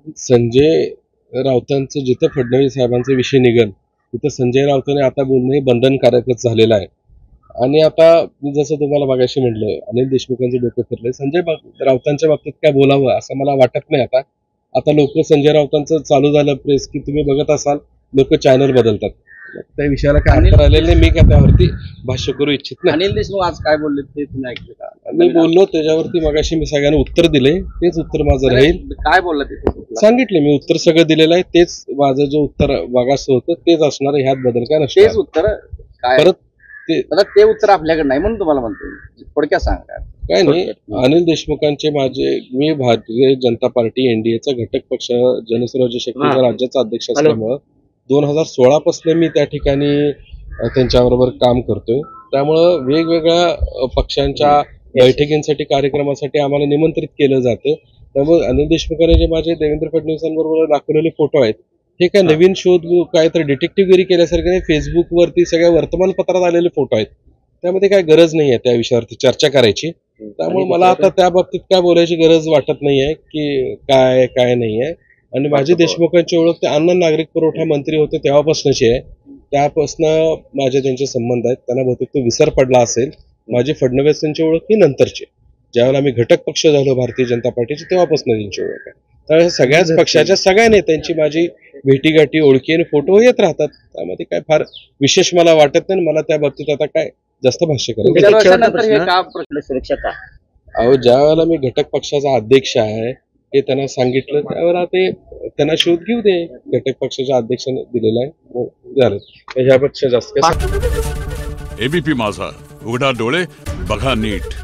संजय राऊतांचं जिथं फडणवीस साहेबांचा विषय निघल तिथं संजय राऊतांनी आता बोलणं हे बंधनकारकच झालेलं आहे. आणि आता मी जसं तुम्हाला मागाशी म्हटलं, अनिल देशमुखांचं डोकं फिरलंय. राऊतांच्या बाबतीत काय बोलावं असं मला वाटत नाही. आता आता लोक संजय राऊतांचं चालू झालं प्रेस की तुम्ही बघत असाल लोक चॅनल बदलतात. त्या विषयाला काय अर्थ राहिलेलं नाही. मी काय त्यावरती भाष्य करू इच्छित नाही. अनिल देशमुख आज काय बोलले ते तुम्ही ऐकले का? मी बोललो त्याच्यावरती मगाशी मी सगळ्यांना उत्तर दिले. तेच उत्तर माझं राहील. काय बोलला ते सांगितले मी उत्तर सगळं दिलेलं आहे. तेच माझं जे उत्तर मागास होतं तेच असणार आहे. ह्यात बदल काय नसणार. तेच उत्तर काय परत ते उत्तर आपल्याकडे नाही म्हणून तुम्हाला म्हणतो. थोडक्यात सांगा. काय नाही. अनिल देशमुखांचे मी भारतीय जनता पार्टी एनडीएचा घटक पक्ष जनसुराज्य शक्तीचा राज्याचा अध्यक्ष असल्यामुळं 2016 पासून मी त्या ठिकाणी त्यांच्याबरोबर काम करतोय. त्यामुळं वेगवेगळ्या पक्षांच्या बैठकींसाठी कार्यक्रमासाठी आम्हाला निमंत्रित केलं जातं. त्यामुळे अनिल देशमुखांनी जे माझे देवेंद्र फडणवीसांबरोबर दाखवलेले फोटो आहेत हे काय नवीन शोध काय तर डिटेक्टिव्हगिरी केल्यासारखे फेसबुकवरती सगळ्या वर्तमानपत्रात आलेले फोटो आहेत. त्यामध्ये काय गरज नाही आहे त्या विषयावरती चर्चा करायची. त्यामुळे मला आता त्या बाबतीत काय बोलायची गरज वाटत नाहीये की काय नाही आहे. आणि माझी देशमुखांची ओळख ते अन्न नागरिक पुरवठा मंत्री होते तेव्हापासूनची आहे. त्यापासून माझे त्यांचे संबंध आहेत. त्यांना बहुतेक तो विसर पडला असेल. माझी फडणवीसांची ओळख ही नंतरची. ज्यावेळेला आम्ही घटक पक्ष झालो भारतीय जनता पार्टीची तेव्हापासून त्यांची ओळख आहे. त्यावेळेस सगळ्याच पक्षाच्या सगळ्या नेत्यांची माझी भेटीगाठी ओळखी आणि फोटो येत राहतात. त्यामध्ये काय फार विशेष मला वाटत नाही. मला त्या बाबतीत आता काय जास्त भाष्य करायचं. सुरक्षा का? अहो ज्या वेळेला मी घटक पक्षाचा अध्यक्ष आहे हे त्यांना सांगितलं त्यावेळेला ते त्यांना शोध घेऊ दे. घटक पक्षाच्या अध्यक्षाने दिलेला आहे झालं. ह्यापेक्षा जास्त काय. एबीपी माझा, उघडा डोळे बघा नीट.